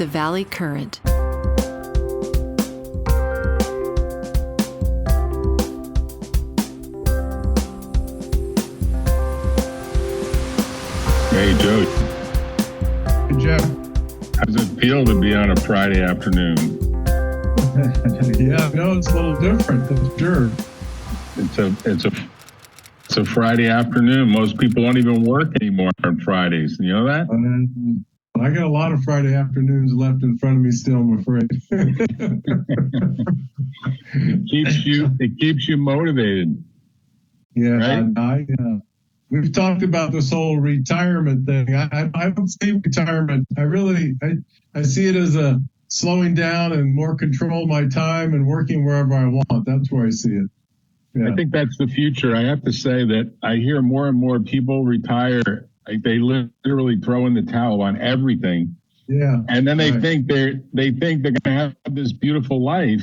The Valley Current. Hey, Joe. Hey, Jeff. How does it feel to be on a Friday afternoon? Yeah, no, it's a little different, for sure. It's a Friday afternoon. Most people don't even work anymore on Fridays. You know that? I got a lot of Friday afternoons left in front of me still, I'm afraid. It keeps you motivated. Yeah, right? We've talked about this whole retirement thing. I don't see retirement. I see it as a slowing down and more control of my time and working wherever I want. That's where I see it. Yeah. I think that's the future. I have to say that I hear more and more people retire. Like they literally throw in the towel on everything. Yeah. And then they think they're going to have this beautiful life.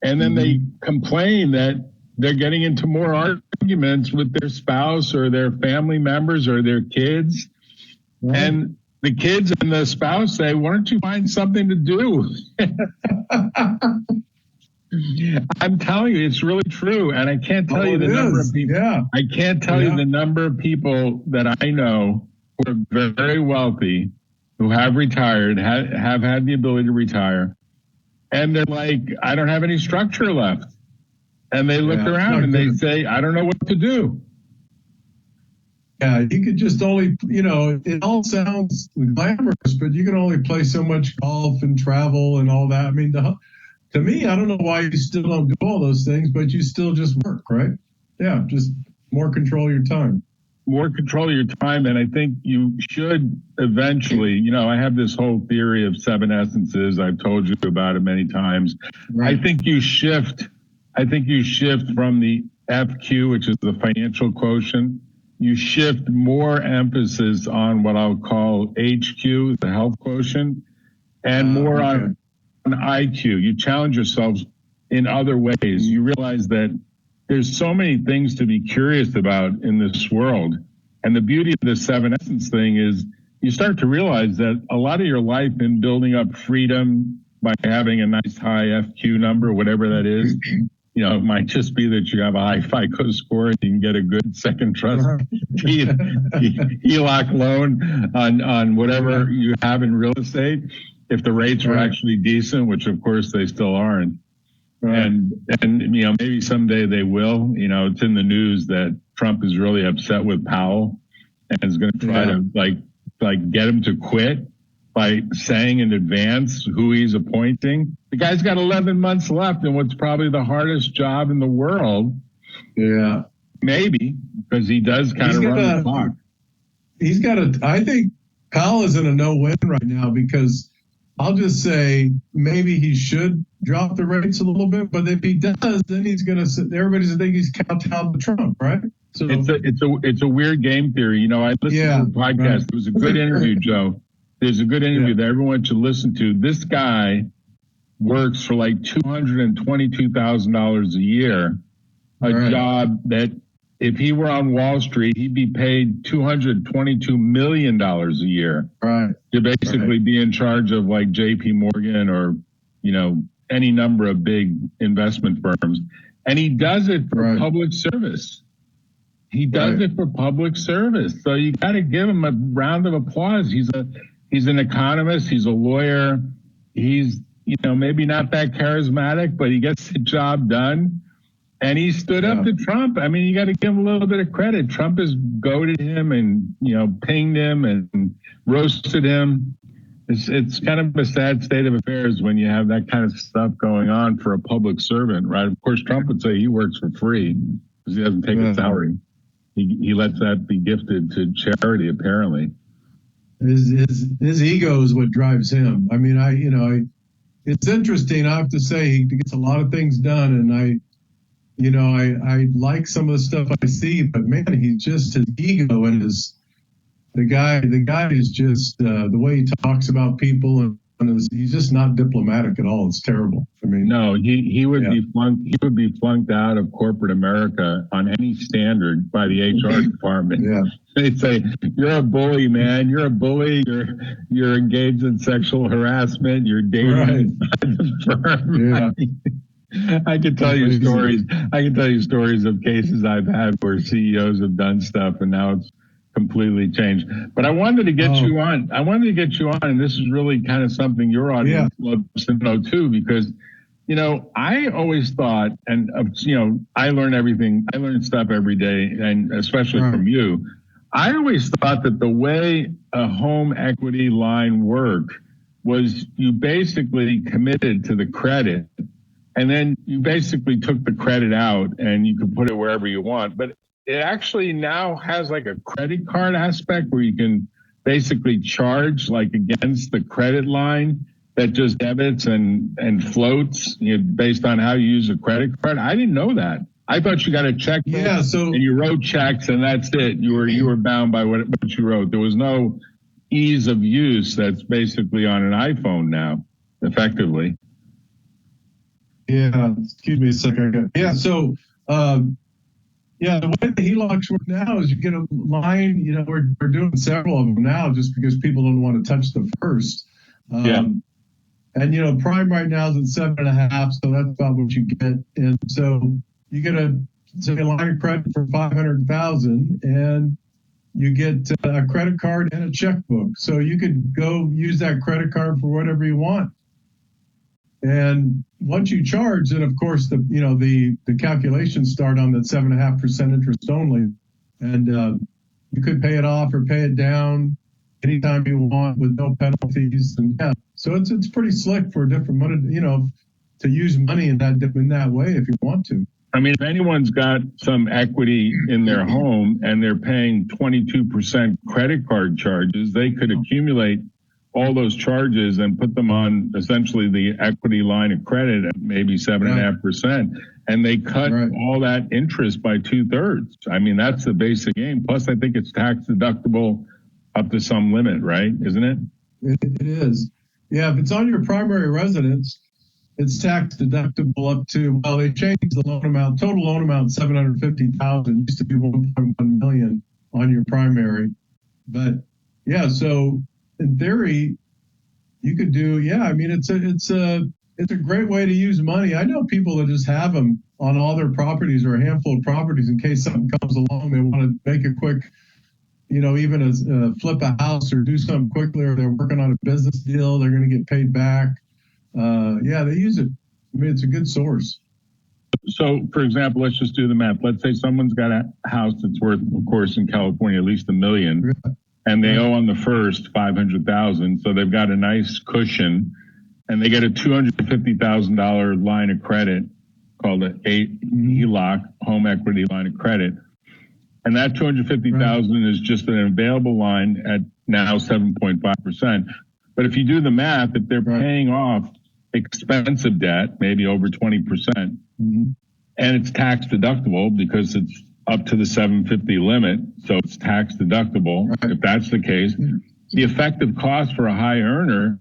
And then they complain that they're getting into more arguments with their spouse or their family members or their kids. Right. And the kids and the spouse say, why don't you find something to do? I'm telling you, it's really true. And I can't tell you the number of people. Yeah. I can't tell you the number of people that I know who are very wealthy, who have retired, have had the ability to retire. And they're like, I don't have any structure left. And they look around and they say, I don't know what to do. Yeah, you could just only, it all sounds glamorous, but you can only play so much golf and travel and all that. I mean, to me, I don't know why you still don't do all those things, but you still just work, right? Yeah, just more control of your time. More control of your time. And I think you should eventually, I have this whole theory of 7 essences. I've told you about it many times. Right. I think you shift from the FQ, which is the financial quotient. You shift more emphasis on what I'll call HQ, the health quotient, and more on IQ. You challenge yourselves in other ways. You realize that there's so many things to be curious about in this world. And the beauty of the 7 essence thing is you start to realize that a lot of your life in building up freedom by having a nice high FQ number, whatever that is, it might just be that you have a high FICO score and you can get a good second trust HELOC loan on whatever you have in real estate. If the rates are actually decent, which of course they still aren't. Right. And maybe someday they will. It's in the news that Trump is really upset with Powell and is going to try to get him to quit by saying in advance who he's appointing. The guy's got 11 months left in what's probably the hardest job in the world. Yeah. Maybe, because he does kind of run the clock. I think Powell is in a no-win right now because I'll just say maybe he should drop the rates a little bit, but if he does, then everybody's going to think he's kowtowed to Trump, right? So it's a weird game theory. I listened to the podcast. Right. It was a good interview, Joe. There's a good interview that everyone should listen to. This guy works for like $222,000 a year, a job that if he were on Wall Street, he'd be paid $222 million a year to basically be in charge of like JP Morgan or, any number of big investment firms. And he does it for public service. He does it for public service. So you got to give him a round of applause. He's an economist. He's a lawyer. He's, maybe not that charismatic, but he gets the job done. And he stood up to Trump. I mean, you got to give him a little bit of credit. Trump has goaded him and, pinged him and roasted him. It's kind of a sad state of affairs when you have that kind of stuff going on for a public servant, right? Of course, Trump would say he works for free because he doesn't take a salary. He lets that be gifted to charity, apparently. His ego is what drives him. I mean, it's interesting. I have to say he gets a lot of things done, and I like some of the stuff I see, but man, he's just his ego and the guy is just the way he talks about people and he's just not diplomatic at all. It's terrible. I mean, no, he would be flunked out of corporate America on any standard by the HR department. Yeah. They'd say, "You're a bully, man. You're a bully. You're engaged in sexual harassment. You're dating inside the firm." Yeah. I can tell you stories. I can tell you stories of cases I've had where CEOs have done stuff, and now it's completely changed. But I wanted to get you on. And this is really kind of something your audience loves to know too, because I always thought, and I learn stuff every day, and especially from you. I always thought that the way a home equity line worked was you basically committed to the credit, and then you basically took the credit out and you could put it wherever you want. But it actually now has like a credit card aspect where you can basically charge like against the credit line that just debits and floats based on how you use a credit card. I didn't know that. I thought you got a check and you wrote checks and that's it. You were bound by what you wrote. There was no ease of use that's basically on an iPhone now, effectively. Yeah, excuse me a second. Yeah, so the way the HELOCs work now is you get a line. We're doing several of them now just because people don't want to touch the first. And prime right now is at 7.5, so that's about what you get. And so you get a line of credit for $500,000, and you get a credit card and a checkbook. So you could go use that credit card for whatever you want. And once you charge, then of course the calculations start on that 7.5% interest only, and you could pay it off or pay it down anytime you want with no penalties. And so it's pretty slick for different money, to use money in that way if you want to. I mean, if anyone's got some equity in their home and they're paying 22% credit card charges, they could accumulate all those charges and put them on essentially the equity line of credit at maybe 7.5%. And they cut all that interest by 2/3. I mean, that's the basic game. Plus, I think it's tax deductible up to some limit, right? Isn't it? It is. Yeah, if it's on your primary residence, it's tax deductible up to, they changed the loan amount, total loan amount, $750,000, used to be $1.1 million on your primary. But so in theory, you could do, it's a great way to use money. I know people that just have them on all their properties or a handful of properties in case something comes along, they want to make a quick, even flip a house or do something quickly, or they're working on a business deal, they're going to get paid back. They use it. I mean, it's a good source. So, for example, let's just do the math. Let's say someone's got a house that's worth, of course, in California, at least $1 million, and they owe on the first $500,000. So they've got a nice cushion, and they get a $250,000 line of credit called a HELOC, home equity line of credit. And that $250,000 is just an available line at now 7.5%. But if you do the math, if they're paying off expensive debt, maybe over 20%, and it's tax deductible because it's up to the 750 limit, so it's tax deductible. If that's the case, the effective cost for a high earner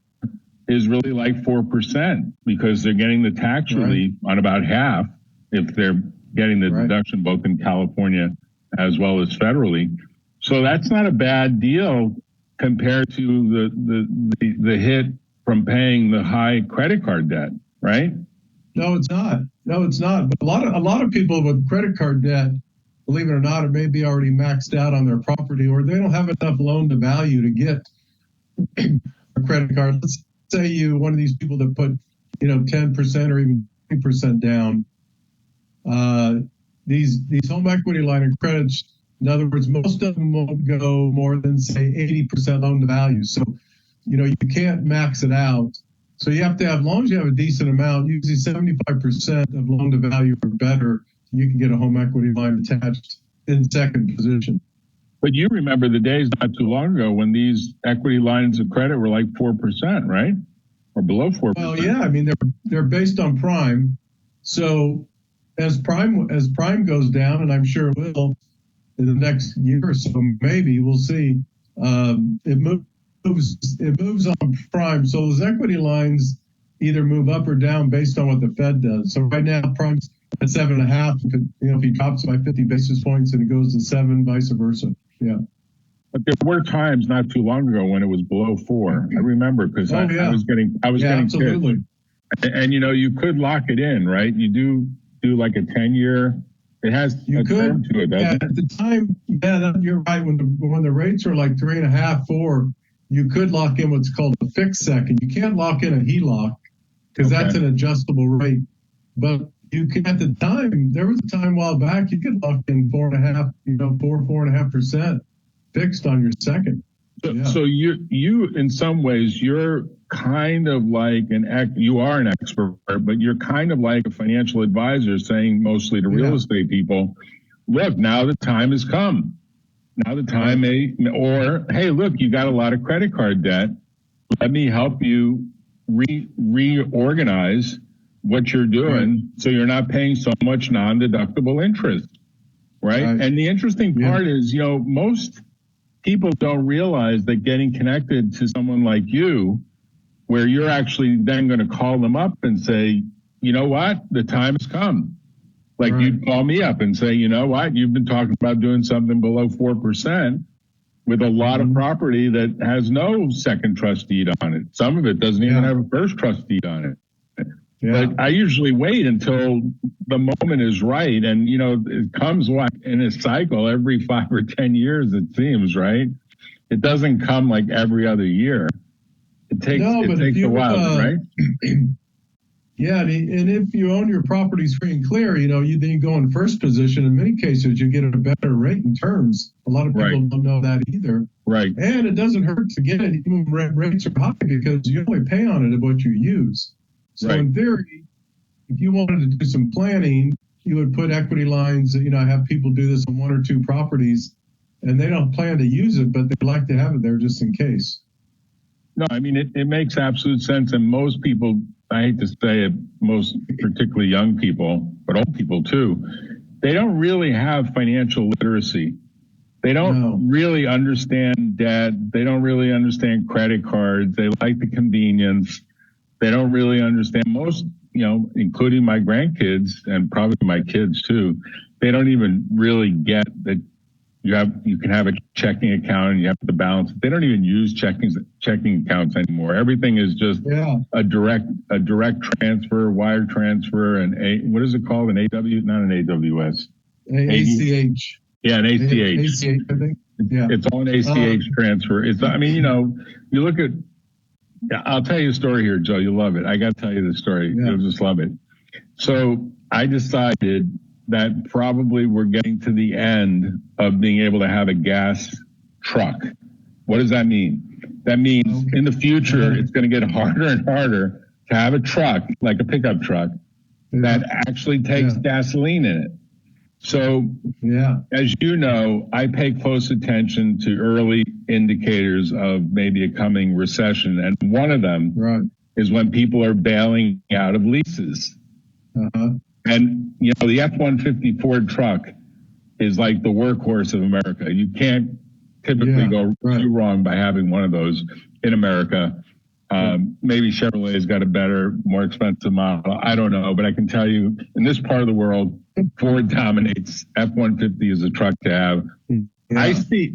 is really like 4% because they're getting the tax relief on about half if they're getting the deduction both in California as well as federally. So that's not a bad deal compared to the hit from paying the high credit card debt, right? No, it's not. But a lot of people with credit card debt, believe it or not, it may be already maxed out on their property, or they don't have enough loan to value to get a credit card. Let's say you one of these people that put 10% or even 20% down. These home equity line of credits, in other words, most of them won't go more than, say, 80% loan to value. So, you can't max it out. So you have to have, as long as you have a decent amount, usually 75% of loan to value or better, you can get a home equity line attached in second position. But you remember the days not too long ago when these equity lines of credit were like 4%, right? Or below 4%. Well, yeah, I mean, they're based on prime. So as prime goes down, and I'm sure it will in the next year or so, maybe we'll see it moves moves on prime. So those equity lines either move up or down based on what the Fed does. So right now, prime's at 7.5. If he drops by 50 basis points and it goes to 7, vice versa. Yeah. But there were times not too long ago when it was below 4. I remember because I was getting absolutely. And you could lock it in, right? You do like a 10-year. It has a term to it, doesn't it? At the time, you're right. When the rates are like 3.5, 4, you could lock in what's called a fixed second. You can't lock in a HELOC because that's an adjustable rate. But you can, at the time, there was a time a while back, you could lock in 4.5, 4.5% fixed on your second. So you in some ways, you're kind of like you are an expert, but you're kind of like a financial advisor saying mostly to real estate people, look, now the time has come. Now the time or, hey, look, you got a lot of credit card debt. Let me help you reorganize what you're doing so you're not paying so much non-deductible interest, right? And the interesting part is, most people don't realize that getting connected to someone like you, where you're actually then going to call them up and say, you know what, the time has come. Like you'd call me up and say, you know what, you've been talking about doing something below 4% with a lot of property that has no second trust deed on it. Some of it doesn't even have a first trust deed on it. But I usually wait until the moment is right. And, it comes in a cycle every 5 or 10 years, it seems, right? It doesn't come like every other year. It takes a while, right? Yeah, and if you own your properties free and clear, then you go in first position. In many cases, you get a better rate in terms. A lot of people don't know that either. Right. And it doesn't hurt to get it even when rates are high because you only pay on it of what you use. So in theory, if you wanted to do some planning, you would put equity lines, have people do this on 1 or 2 properties, and they don't plan to use it, but they like to have it there just in case. No, I mean, it makes absolute sense. And most people, I hate to say it, most particularly young people, but old people too, they don't really have financial literacy. They don't really understand debt. They don't really understand credit cards. They like the convenience. They don't really understand most, including my grandkids and probably my kids too. They don't even really get that you can have a checking account and you have the balance. They don't even use checking accounts anymore. Everything is just a direct transfer, wire transfer, and what is it called? An AW, not an AWS. ACH. Yeah, an ACH. ACH, I think. Yeah. It's all an ACH transfer. You look at. I'll tell you a story here, Joe. You'll love it. I got to tell you the story. You'll just love it. So I decided that probably we're getting to the end of being able to have a gas truck. What does that mean? That means in the future, it's going to get harder and harder to have a truck, like a pickup truck, that actually takes gasoline in it. So, as you know, I pay close attention to early indicators of maybe a coming recession. And one of them is when people are bailing out of leases. And, the F-150 Ford truck is like the workhorse of America. You can't typically go too wrong by having one of those in America. Maybe Chevrolet's got a better, more expensive model. I don't know, but I can tell you in this part of the world, Ford dominates. F-150 is a truck to have. I see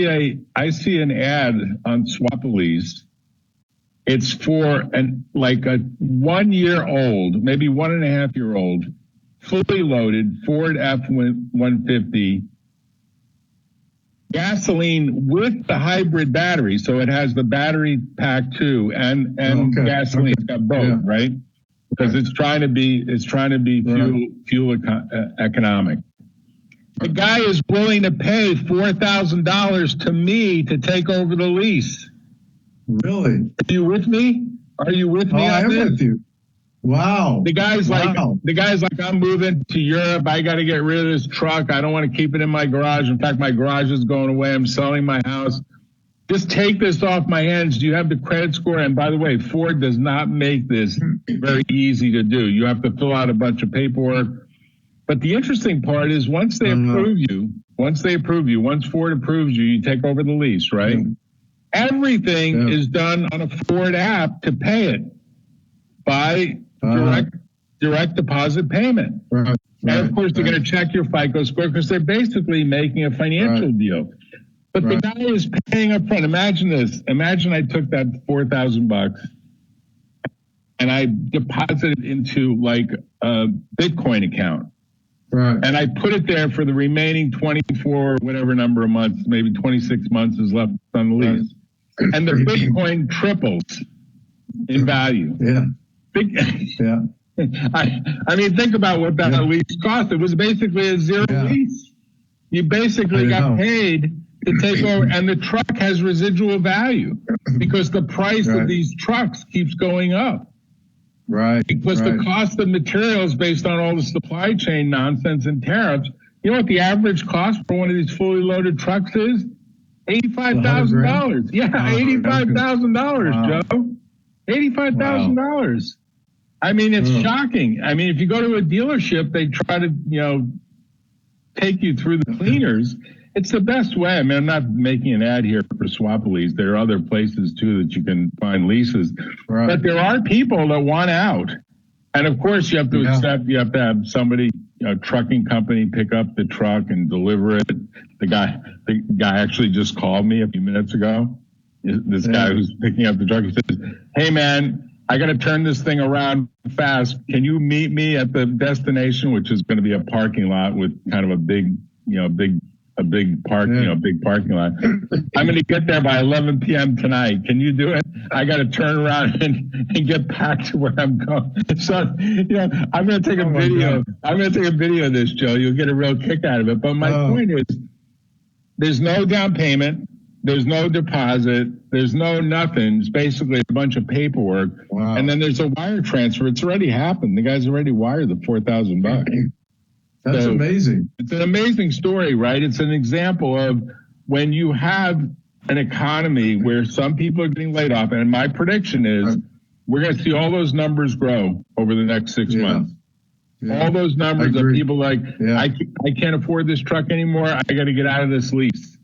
an ad on Swapalease. It's for a 1-year-old, maybe 1.5-year-old, fully loaded Ford F-150, gasoline with the hybrid battery. So it has the battery pack too, and gasoline. It's got both, right? Because it's trying to be fuel economic. The guy is willing to pay $4,000 to me to take over the lease. Really? Are you with me? I am with you. Wow. The guy's like, I'm moving to Europe. I got to get rid of this truck. I don't want to keep it in my garage. In fact, my garage is going away. I'm selling my house. Just take this off my hands. Do you have the credit score? And by the way, Ford does not make this very easy to do. You have to fill out a bunch of paperwork. But the interesting part is once Ford approves you, you take over the lease, right? Everything is done on a Ford app to pay it by direct deposit payment. Right. And of course, they're going to check your FICO score because they're basically making a financial deal. But the guy is paying up front. Imagine this. Imagine I took that $4,000 and I deposited into like a Bitcoin account. Right. And I put it there for the remaining 24, whatever number of months, maybe 26 months is left on the lease. Right. And the Bitcoin triples in value. Yeah. Yeah. I mean, think about what that lease cost. It was basically a zero lease. You basically got paid to take over, and the truck has residual value because the price of these trucks keeps going up. Right. Because the cost of materials based on all the supply chain nonsense and tariffs. You know what the average cost for one of these fully loaded trucks is? $85,000. Yeah, $85,000, Joe. $85,000. I mean, it's shocking. I mean, if you go to a dealership, they try to, take you through the cleaners. It's the best way. I mean, I'm not making an ad here for swap lease. There are other places, too, that you can find leases. Right. But there are people that want out. And, of course, you have to accept, you have to have somebody, a trucking company, pick up the truck and deliver it. The guy actually just called me a few minutes ago. This guy who's picking up the truck, he says, hey, man, I got to turn this thing around fast. Can you meet me at the destination, which is going to be a parking lot with kind of a big parking lot. I'm going to get there by 11 p.m. tonight. Can you do it? I got to turn around and get back to where I'm going. So, I'm going to take a video. I'm going to take a video of this, Joe. You'll get a real kick out of it. But my point is, there's no down payment. There's no deposit. There's no nothing. It's basically a bunch of paperwork. Wow. And then there's a wire transfer. It's already happened. The guy's already wired the $4,000. That's amazing. It's an amazing story, right? It's an example of when you have an economy where some people are getting laid off. And my prediction is we're going to see all those numbers grow over the next 6 months. Yeah. All those numbers of people like, I can't afford this truck anymore. I got to get out of this lease.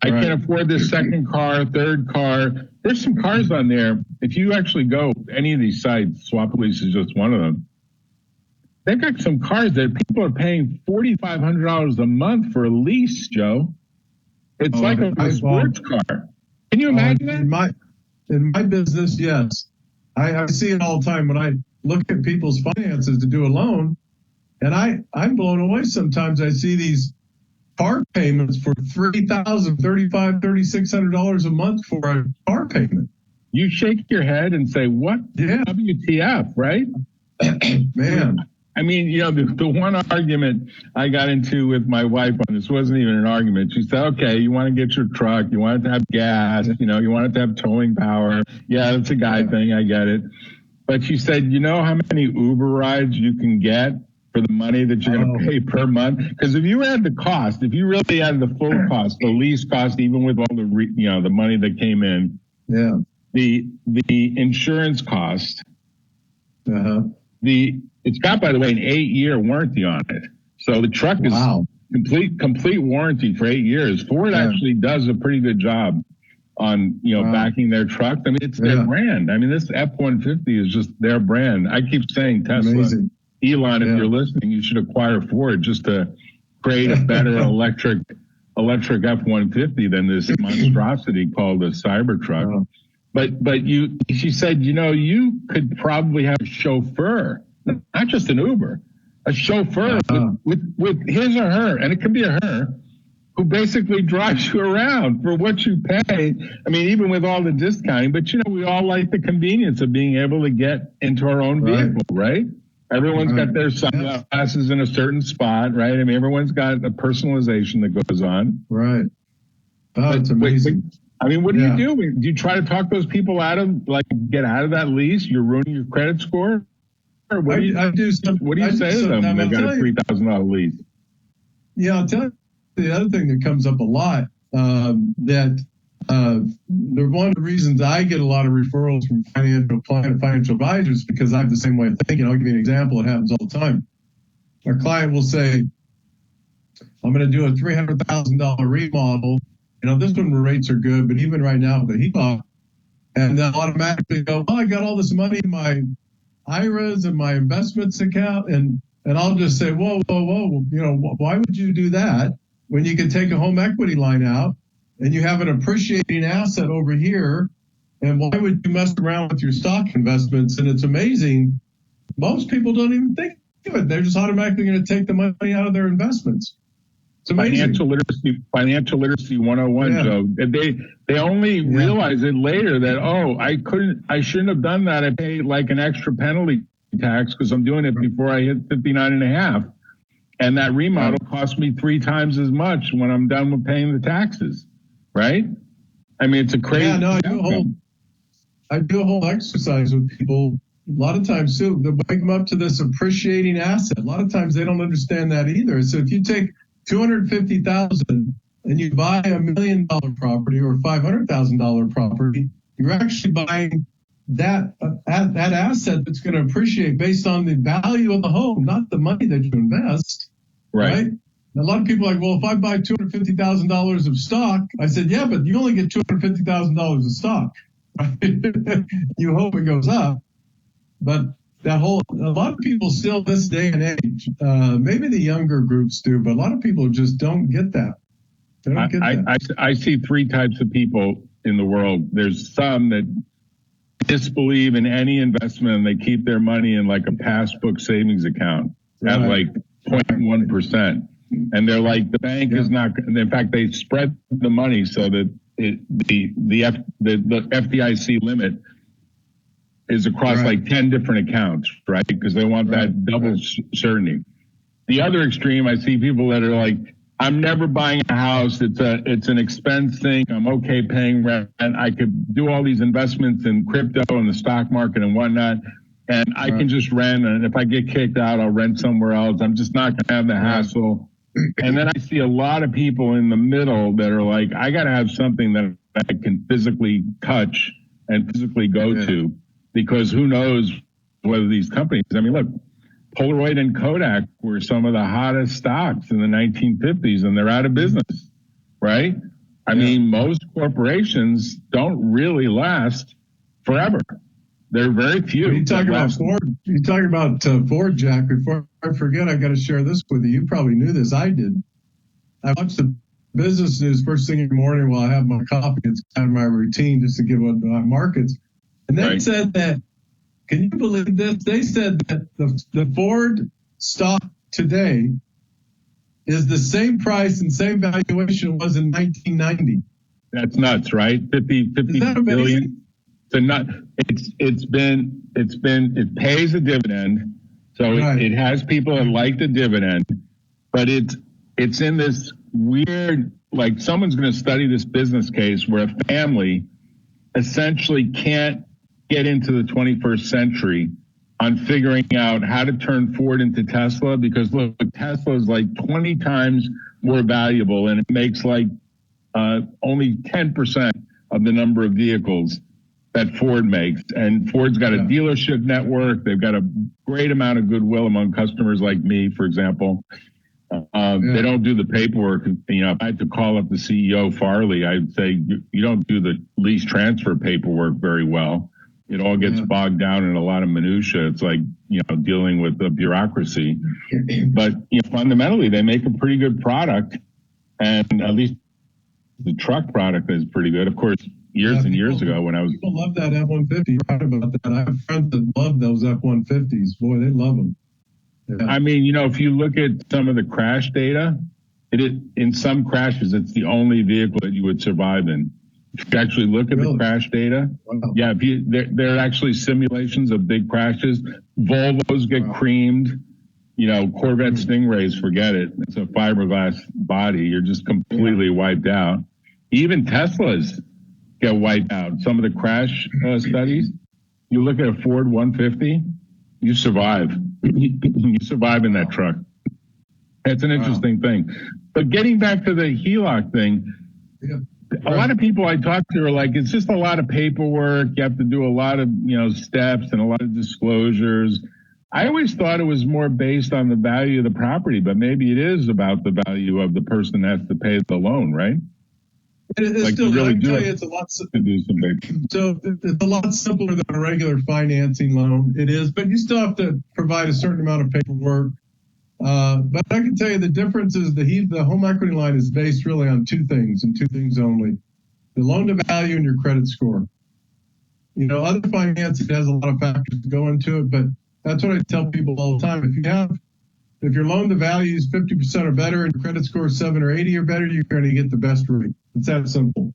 I can't afford this second car, third car. There's some cars on there. If you actually go any of these sites, Swap Lease is just one of them. They've got some cars that people are paying $4,500 a month for a lease, Joe. It's like a sports car. Can you imagine that? In my business, yes. I see it all the time when I look at people's finances to do a loan, and I'm blown away sometimes. I see these car payments for $3,000, $3,500, $3,600 a month for a car payment. You shake your head and say, what? Yeah. WTF, right? Man. I mean, the one argument I got into with my wife on this wasn't even an argument. She said, okay, you want to get your truck. You want it to have gas. You want it to have towing power. Yeah, that's a guy thing. I get it. But she said, you know how many Uber rides you can get for the money that you're going to pay per month? Because if you add the cost, if you really add the full cost, the lease cost, even with all the, the money that came in, the insurance cost, it's got, by the way, an 8-year warranty on it. So the truck is complete warranty for 8 years. Ford actually does a pretty good job on, backing their truck. I mean, it's their brand. I mean, this F-150 is just their brand. I keep saying Tesla. Amazing. Elon, if you're listening, you should acquire Ford just to create a better electric F-150 than this monstrosity called a Cybertruck. But she said, you could probably have a chauffeur, not just an Uber, a chauffeur with his or her, and it could be a her, who basically drives you around for what you pay. I mean, even with all the discounting, but we all like the convenience of being able to get into our own vehicle, right? Everyone's got their sunglasses in a certain spot, right? I mean, everyone's got a personalization that goes on. Right. Oh, it's amazing. I mean, what do you do? Do you try to talk those people out of, get out of that lease? You're ruining your credit score? Or what do you say to them when they've got a $3,000 lease? Yeah, I'll tell you the other thing that comes up a lot, that one of the reasons I get a lot of referrals from financial advisors, because I have the same way of thinking. I'll give you an example. It happens all the time. Our client will say, I'm going to do a $300,000 remodel, this one rates are good, but even right now, the HELOC, and they'll automatically go, I got all this money in my IRAs and my investments account. And I'll just say, whoa, why would you do that when you can take a home equity line out and you have an appreciating asset over here? And why would you mess around with your stock investments? And it's amazing. Most people don't even think of it. They're just automatically going to take the money out of their invvestments. It's amazing. Financial literacy 101, yeah. Joe. They only realize it later that, I shouldn't have done that. I paid like an extra penalty tax because I'm doing it before I hit 59 and a half. And that remodel cost me 3 times as much when I'm done with paying the taxes. Right? I mean, it's a crazy. Yeah, no, I do a whole exercise with people. A lot of times, too, they wake them up to this appreciating asset. A lot of times they don't understand that either. So if you take $250,000 and you buy $1 million property or $500,000 property, you're actually buying that asset that's going to appreciate based on the value of the home, not the money that you invest. Right? And a lot of people are like, well, if I buy $250,000 of stock, I said, yeah, but you only get $250,000 of stock. Right? You hope it goes up. But a lot of people still this day and age, maybe the younger groups do, but a lot of people just don't get that. They don't get that. I see 3 types of people in the world. There's some that disbelieve in any investment and they keep their money in like a passbook savings account at like 0.1%. And they're like, the bank is not, in fact, they spread the money so that the FDIC limit is across like 10 different accounts, right? Because they want that double certainty. The other extreme, I see people that are like, I'm never buying a house. It's an expense thing. I'm okay paying rent. And I could do all these investments in crypto and the stock market and whatnot. And I can just rent. And if I get kicked out, I'll rent somewhere else. I'm just not going to have the hassle. And then I see a lot of people in the middle that are like, I got to have something that I can physically touch and physically go to. Because who knows whether these companies, I mean, look, Polaroid and Kodak were some of the hottest stocks in the 1950s, and they're out of business, right? I mean, most corporations don't really last forever. There are very few. You talking about Ford? You talking about Ford, Jack? Before I forget, I got to share this with you. You probably knew this. I did. I watched the business news first thing in the morning while I have my coffee. It's kind of my routine just to give up markets. And they said that, can you believe this? They said that the Ford stock today is the same price and same valuation it was in 1990. That's nuts, right? 50 billion. It pays a dividend. So it has people that like the dividend, but it's in this weird, like someone's going to study this business case where a family essentially can't get into the 21st century on figuring out how to turn Ford into Tesla, because look, Tesla is like 20 times more valuable and it makes like only 10% of the number of vehicles that Ford makes. And Ford's got a dealership network. They've got a great amount of goodwill among customers like me, for example. They don't do the paperwork. If I had to call up the CEO, Farley, I'd say, you don't do the lease transfer paperwork very well. It all gets bogged down in a lot of minutia. It's like, dealing with the bureaucracy. But fundamentally, they make a pretty good product. And at least the truck product is pretty good. Of course, years ago when I was... People love that F-150. You're right about that. I have friends that love those F-150s. Boy, they love them. Yeah. I mean, if you look at some of the crash data, in some crashes, it's the only vehicle that you would survive in. If you actually look at the crash data, there are actually simulations of big crashes. Volvos get creamed. Corvette Stingrays, forget it. It's a fiberglass body. You're just completely wiped out. Even Teslas get wiped out. Some of the crash studies, you look at a Ford 150, you survive. You survive in that truck. It's an interesting thing. But getting back to the HELOC thing, a lot of people I talk to are like, it's just a lot of paperwork. You have to do a lot of, steps and a lot of disclosures. I always thought it was more based on the value of the property, but maybe it is about the value of the person that has to pay the loan, right? It's like still, you really I can do tell have you, it's a lot. to do something. So it's a lot simpler than a regular financing loan. It is, but you still have to provide a certain amount of paperwork. But I can tell you the difference is the home equity line is based really on two things and two things only: the loan to value and your credit score. You know, other financing has a lot of factors to go into it, but that's what I tell people all the time. If your loan to value is 50% or better and your credit score is 7 or 80 or better, you're going to get the best rate. It's that simple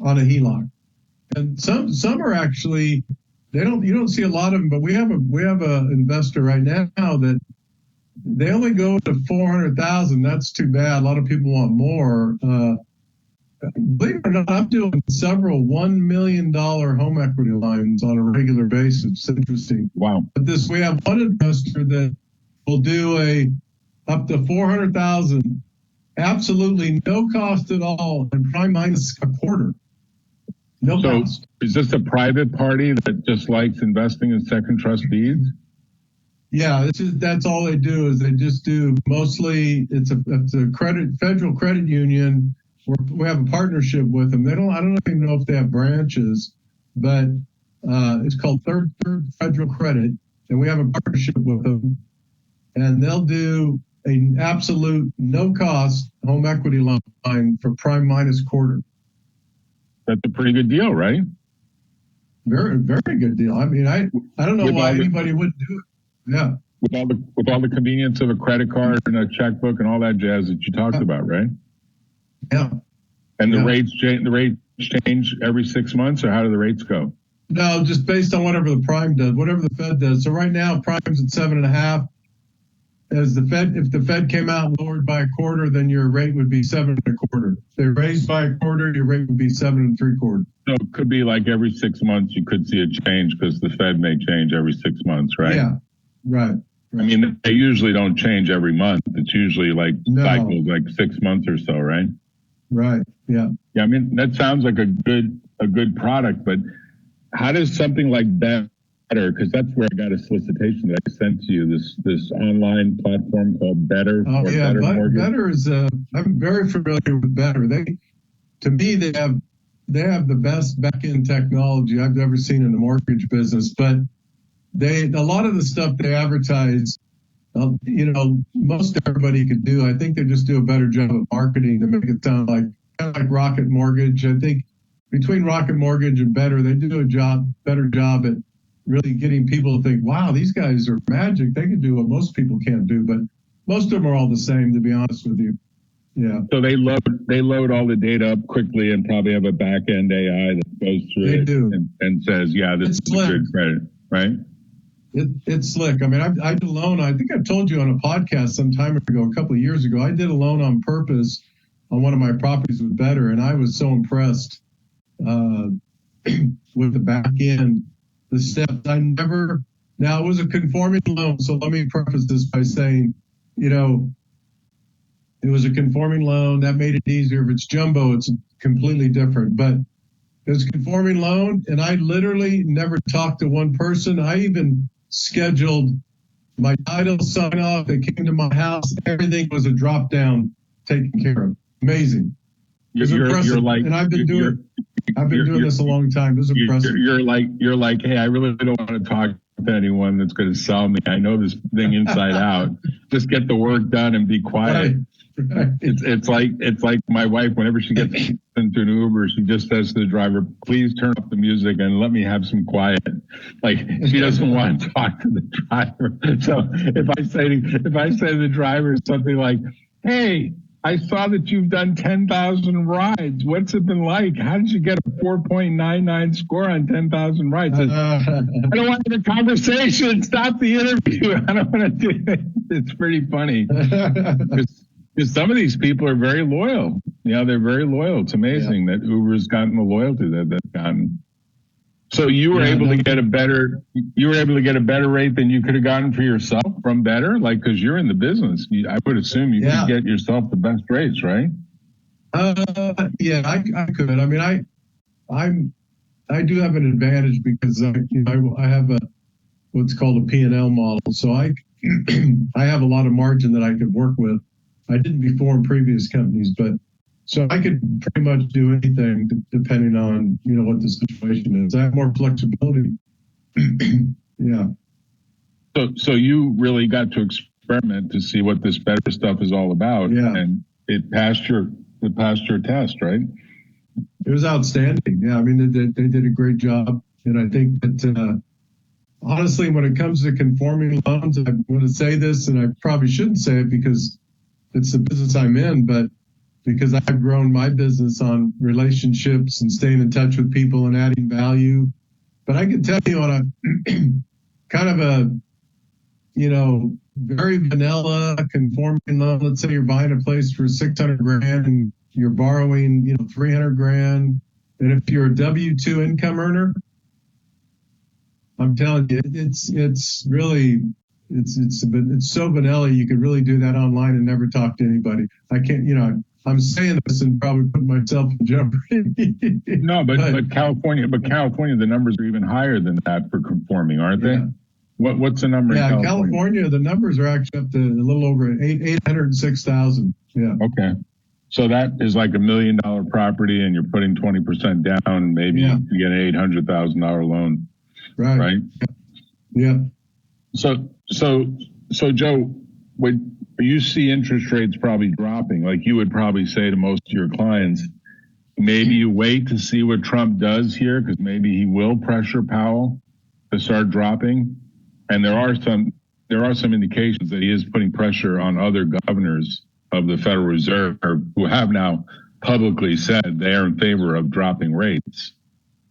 on a HELOC. And some are actually, you don't see a lot of them, but we have a investor right now that they only go to 400,000. That's too bad. A lot of people want more. Believe it or not, I'm doing several $1 million home equity lines on a regular basis. It's interesting. Wow. But we have one investor that will do up to 400,000, absolutely no cost at all, and prime minus a quarter. No cost. Is this a private party that just likes investing in second trust deeds? Yeah, that's all they do. Is they just do mostly. It's a federal credit union. We have a partnership with them. I don't even know if they have branches, but it's called Third Federal Credit, and we have a partnership with them. And they'll do an absolute no-cost home equity line for prime minus quarter. That's a pretty good deal, right? Very, very good deal. I mean, I don't know why anybody would do it. Yeah. With all the convenience of a credit card and a checkbook and all that jazz that you talked about, right? Yeah. And the rates change every 6 months, or how do the rates go? No, just based on whatever the prime does, whatever the Fed does. So right now, prime's at 7.5. If the Fed came out and lowered by a quarter, then your rate would be 7.25. If they raised by a quarter, your rate would be 7.75. So it could be like every 6 months you could see a change because the Fed may change every 6 months, right? Yeah, right. I mean, they usually don't change every month. It's usually like cycles, like 6 months or so, right? Right. Yeah. Yeah. I mean, that sounds like a good product, but how does something like Better? Because that's where I got a solicitation that I sent to you. This online platform called Better. Oh yeah, Better is. I'm very familiar with Better. To me, they have the best back-end technology I've ever seen in the mortgage business. But a lot of the stuff they advertise, most everybody could do. I think they just do a better job of marketing to make it sound kind of like Rocket Mortgage. I think between Rocket Mortgage and Better, they do a better job at really getting people to think, wow, these guys are magic. They can do what most people can't do. But most of them are all the same, to be honest with you. Yeah. So they load all the data up quickly and probably have a back end AI that goes through and says, yeah, this is a good credit, right? It's slick. I mean, I did a loan. I think I've told you on a podcast some time ago, a couple of years ago, I did a loan on purpose on one of my properties with Better, and I was so impressed with the back end, the steps. Now it was a conforming loan, so let me preface this by saying, it was a conforming loan. That made it easier. If it's jumbo, it's completely different. But it was a conforming loan, and I literally never talked to one person. I even scheduled my title sign off. They came to my house. Everything was a drop down taken care of. Amazing. It was impressive. And I've been doing this a long time. It was impressive. You're like, hey, I really don't want to talk to anyone that's going to sell me. I know this thing inside out. Just get the work done and be quiet. Right. It's like my wife, whenever she gets into an Uber, she just says to the driver, please turn off the music and let me have some quiet. Like, she doesn't want to talk to the driver. So if I say to the driver something like, hey, I saw that you've done 10,000 rides. What's it been like? How did you get a 4.99 score on 10,000 rides? I don't want the conversation. Stop the interview. I don't want to do it. It's pretty funny. Because some of these people are very loyal. They're very loyal. It's amazing that Uber's gotten the loyalty that they've gotten. So you were able to get a better rate than you could have gotten for yourself from Better, because you're in the business. I would assume you could get yourself the best rates, right? Yeah, I could. I mean, I do have an advantage because I have what's called a P&L model, so I have a lot of margin that I could work with. I didn't before in previous companies, but So I could pretty much do anything depending on, what the situation is. I have more flexibility. Yeah. So you really got to experiment to see what this better stuff is all about. Yeah. And it passed your test, right? It was outstanding. Yeah. I mean, they did a great job. And I think that, honestly, when it comes to conforming loans, I'm going to say this, and I probably shouldn't say it because it's the business I'm in, but because I've grown my business on relationships and staying in touch with people and adding value. But I can tell you on a kind of a, very vanilla conforming loan. Let's say you're buying a place for $600,000 and you're borrowing, $300,000. And if you're a W-2 income earner, I'm telling you, it's really, it's so vanilla. You could really do that online and never talk to anybody. I can't, I'm saying this and probably put myself in jeopardy. No, but California, the numbers are even higher than that for conforming, aren't they? Yeah. What's the number? Yeah, in California, the numbers are actually up to a little over 806,000. Yeah. Okay. So that is like $1 million property, and you're putting 20% down. Maybe you get an $800,000 loan. Right. Yeah. So Joe, when you see interest rates probably dropping, like you would probably say to most of your clients, maybe you wait to see what Trump does here, because maybe he will pressure Powell to start dropping. And there are some indications that he is putting pressure on other governors of the Federal Reserve who have now publicly said they are in favor of dropping rates.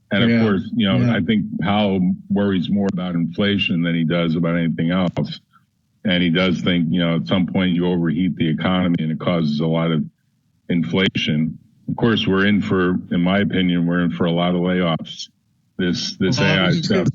And of course, I think Powell worries more about inflation than he does about anything else. And he does think, at some point you overheat the economy and it causes a lot of inflation. Of course, in my opinion, we're in for a lot of layoffs. This AI stuff.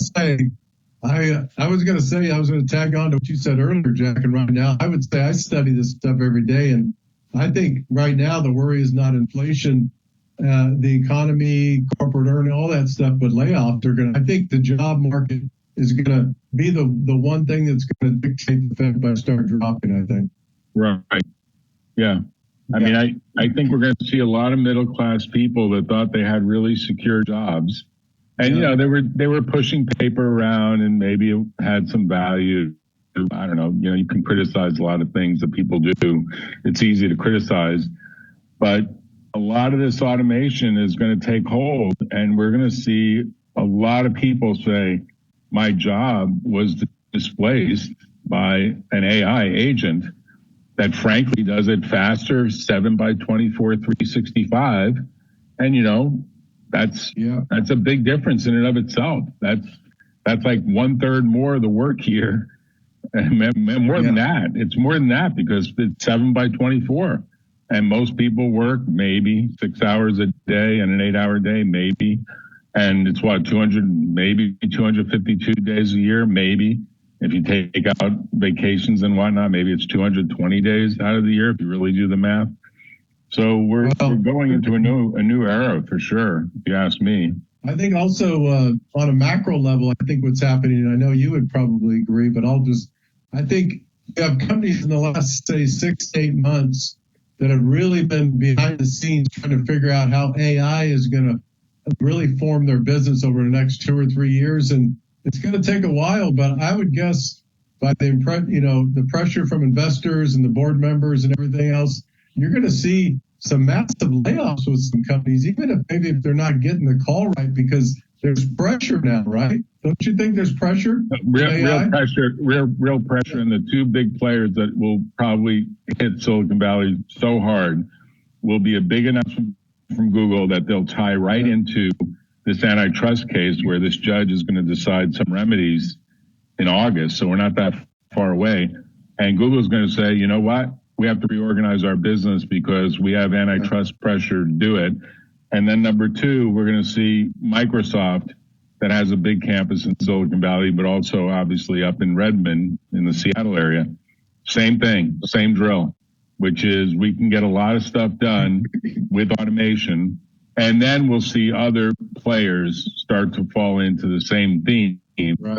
I was going to tag on to what you said earlier, Jack, and right now I would say I study this stuff every day. And I think right now the worry is not inflation, the economy, corporate earning, all that stuff, but layoffs I think the job market is going to be the one thing that's going to dictate the Fed by start dropping, I think. Right. Yeah. I mean, I think we're going to see a lot of middle class people that thought they had really secure jobs. And, they were pushing paper around and maybe it had some value. I don't know. You can criticize a lot of things that people do. It's easy to criticize. But a lot of this automation is going to take hold. And we're going to see a lot of people say, my job was displaced by an AI agent that frankly does it faster, 7 by 24, 365. And, that's a big difference in and of itself. That's like 1/3 more of the work here. And more than that. It's more than that because it's 7 by 24. And most people work maybe 6 hours a day and an 8-hour day, maybe. And it's 252 days a year, maybe. If you take out vacations and whatnot, maybe it's 220 days out of the year if you really do the math. So we're going into a new era for sure, if you ask me. I think also on a macro level, I think what's happening, and I know you would probably agree, but I think you have companies in the last, say, 6 to 8 months that have really been behind the scenes trying to figure out how AI is going to really form their business over the next 2 or 3 years. And it's going to take a while, but I would guess by the pressure from investors and the board members and everything else, you're going to see some massive layoffs with some companies, even if they're not getting the call right, because there's pressure now, right? Don't you think there's pressure? Real pressure. And the two big players that will probably hit Silicon Valley so hard will be a big announcement from Google that they'll tie right into this antitrust case where this judge is going to decide some remedies in August. So we're not that far away. And Google's going to say, you know what? We have to reorganize our business because we have antitrust pressure to do it. And then number two, we're going to see Microsoft that has a big campus in Silicon Valley, but also obviously up in Redmond in the Seattle area. Same thing, same drill, which is we can get a lot of stuff done with automation. And then we'll see other players start to fall into the same theme,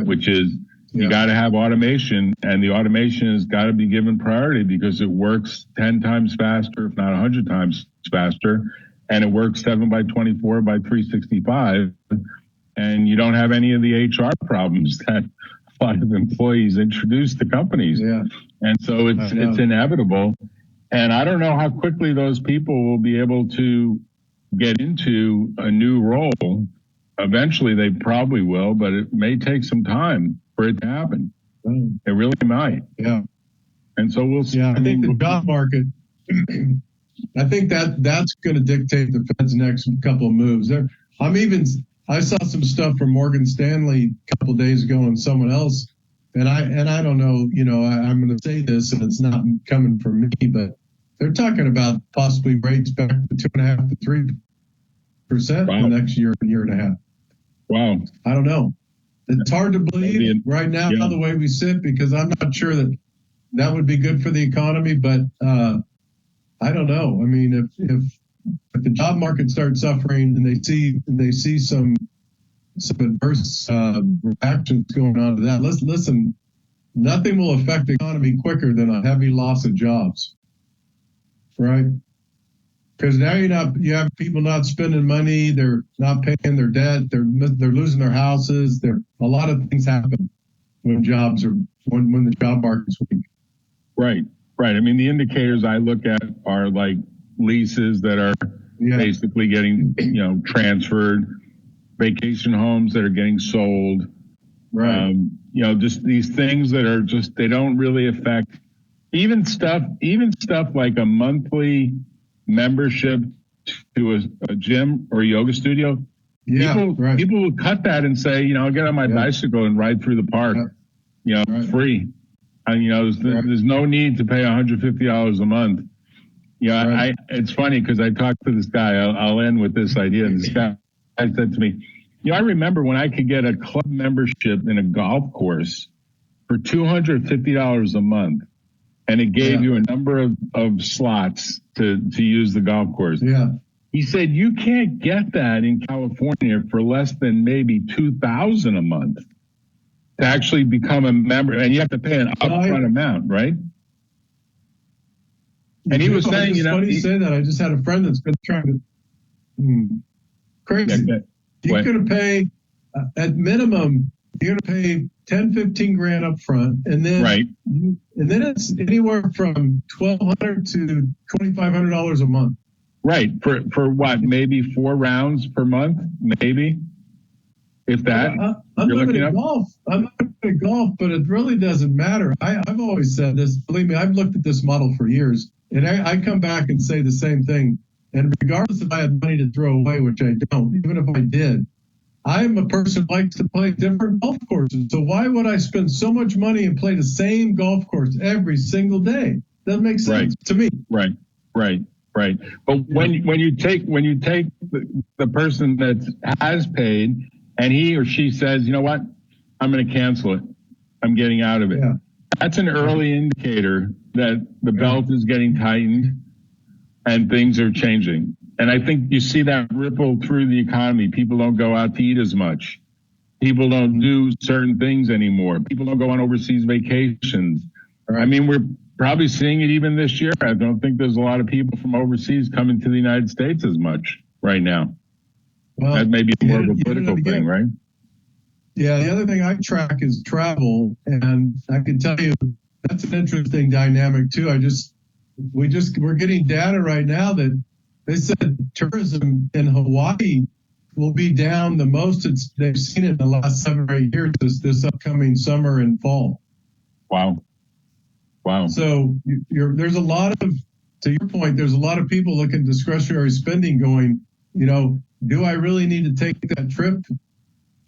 which is You got to have automation, and the automation has got to be given priority because it works 10 times faster, if not 100 times faster, and it works 7 by 24 by 365, and you don't have any of the HR problems that a lot of employees introduce to companies. Yeah. And so it's inevitable. And I don't know how quickly those people will be able to get into a new role. Eventually, they probably will, but it may take some time for it to happen. It really might. Yeah. And so we'll see. Yeah, I think the job market, I think that's going to dictate the Fed's next couple of moves. I saw some stuff from Morgan Stanley a couple of days ago and someone else, and I don't know, I'm going to say this and it's not coming from me, but they're talking about possibly rates back to 2.5% to 3% in the next year and a half. Wow. I don't know. It's hard to believe right now the way we sit, because I'm not sure that would be good for the economy, but I don't know. I mean, if the job market starts suffering and they see some adverse reactions going on to that, listen, nothing will affect the economy quicker than a heavy loss of jobs, right? Because now you have people not spending money, they're not paying their debt, they're losing their houses. A lot of things happen when when the job market's weak. Right. I mean, the indicators I look at are like leases that are basically getting transferred, vacation homes that are getting sold. Right. Just these things that are they don't really affect even stuff like a monthly membership to a gym or a yoga studio. People will cut that and say, I'll get on my bicycle and ride through the park, free. And, there's no need to pay $150 a month. It's funny because I talked to this guy. I'll end with this idea. This guy said to me, I remember when I could get a club membership in a golf course for $250 a month. And it gave you a number of slots to use the golf course. Yeah. He said, you can't get that in California for less than maybe $2,000 a month to actually become a member. And you have to pay an upfront amount, right? And he was saying, it's funny you say that. I just had a friend that's been trying to, crazy. You're going to pay, at minimum, you're going to pay 10, 15 grand up front, and then and then it's anywhere from $1,200 to $2,500 a month. Right. For what? Maybe 4 rounds per month, maybe, if that. I'm not going to golf. I'm not going to golf, but it really doesn't matter. I've always said this. Believe me, I've looked at this model for years, and I come back and say the same thing. And regardless if I had money to throw away, which I don't, even if I did, I'm a person who likes to play different golf courses. So why would I spend so much money and play the same golf course every single day? That makes sense to me. Right. But when you take the person that has paid and he or she says, you know what, I'm going to cancel it. I'm getting out of it. Yeah. That's an early indicator that the belt is getting tightened and things are changing. And I think you see that ripple through the economy. People don't go out to eat as much. People don't do certain things anymore. People don't go on overseas vacations. Right. I mean, we're probably seeing it even this year. I don't think there's a lot of people from overseas coming to the United States as much right now. Well, that may be more of a political thing, right? Yeah, the other thing I track is travel. And I can tell you that's an interesting dynamic, too. We're getting data right now that they said tourism in Hawaii will be down the most they've seen it in the last 7 or 8 years this upcoming summer and fall. Wow. So there's a lot of, to your point, there's a lot of people looking at discretionary spending going, do I really need to take that trip?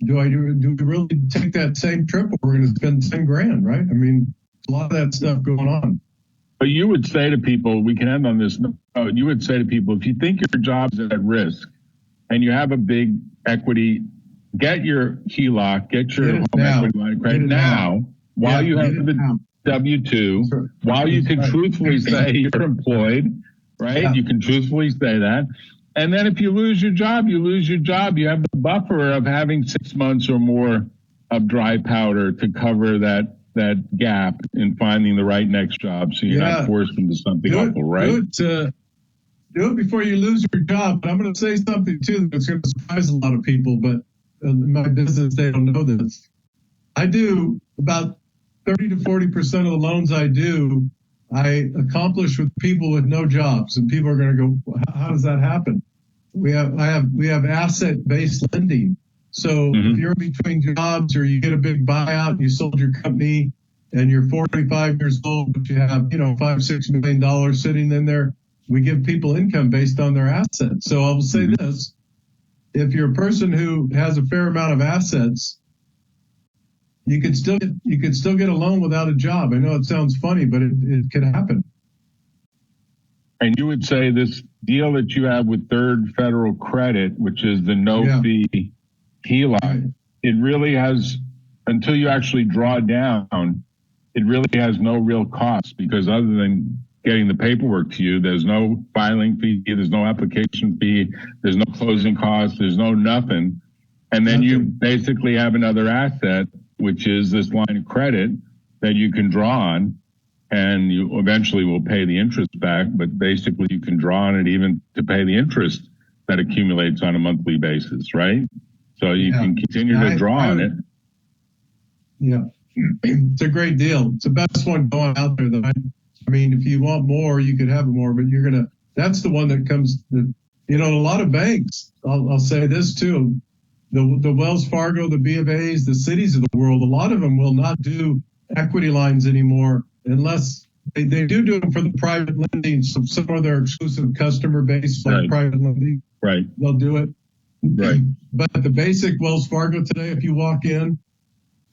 Do we really take that same trip or we're going to spend 10 grand, right? I mean, a lot of that stuff going on. But you would say to people, we can end on this note, you would say to people, if you think your job's at risk and you have a big equity, get your HELOC, get your home equity line of credit now, while you have the W-2, while you can truthfully say you're employed, right? Yeah. You can truthfully say that. And then if you lose your job, you lose your job. You have the buffer of having 6 months or more of dry powder to cover that gap in finding the right next job, so you're not forced into something awful, right? Do it before you lose your job. But I'm going to say something too that's going to surprise a lot of people. But in my business, they don't know this. I do about 30 to 40% of the loans I do, I accomplish with people with no jobs, and people are going to go, "How does that happen?" We have asset-based lending. So if you're between jobs or you get a big buyout and you sold your company and you're 45 years old, but you have, $5-6 million sitting in there, we give people income based on their assets. So I'll say this: if you're a person who has a fair amount of assets, you could still get a loan without a job. I know it sounds funny, but it could happen. And you would say this deal that you have with Third Federal Credit, which is the no-fee HELOC, it really has, until you actually draw down, it really has no real cost, because other than getting the paperwork to you, there's no filing fee, there's no application fee, there's no closing costs, there's no nothing. And then you basically have another asset, which is this line of credit that you can draw on, and you eventually will pay the interest back, but basically you can draw on it even to pay the interest that accumulates on a monthly basis, right? So you can continue to draw on it. Yeah, it's a great deal. It's the best one going out there. I mean, if you want more, you could have more, but that's the one that comes, a lot of banks, I'll say this too, the Wells Fargo, the B of A's, the cities of the world, a lot of them will not do equity lines anymore unless they do them for the private lending. So some of their exclusive customer base, like private lending, they'll do it. Right. But the basic Wells Fargo today, if you walk in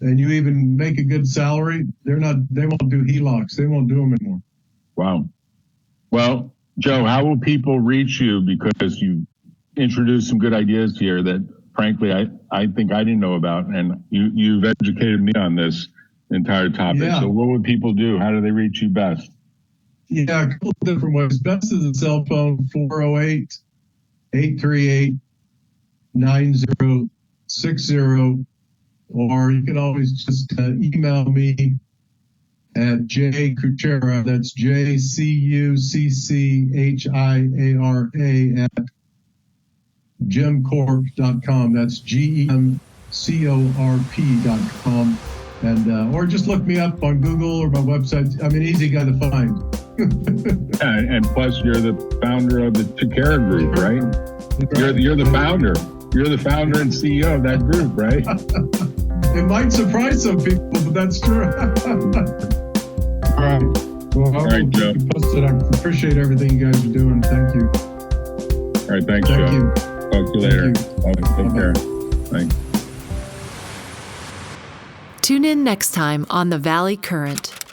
and you even make a good salary, they won't do HELOCs. They won't do them anymore. Wow. Well, Joe, how will people reach you? Because you introduced some good ideas here that, frankly, I think I didn't know about, and you've educated me on this entire topic. Yeah. So what would people do? How do they reach you best? Yeah, a couple of different ways. Best is a cell phone, 408-838-9060, or you can always just email me at Cucchiara, that's JCUCCHIARA at gemcorp.com. That's GEMCORP.com. And or just look me up on Google or my website. I'm an easy guy to find. And plus, you're the founder of the Cucchiara group, right? You're the founder. You're the founder and CEO of that group, right? It might surprise some people, but that's true. All right. Well, all right, Joe. Posted. I appreciate everything you guys are doing. Thank you. All right, thanks, Joe. Thank you. Talk to you later. Take care. Thanks. Tune in next time on The Valley Current.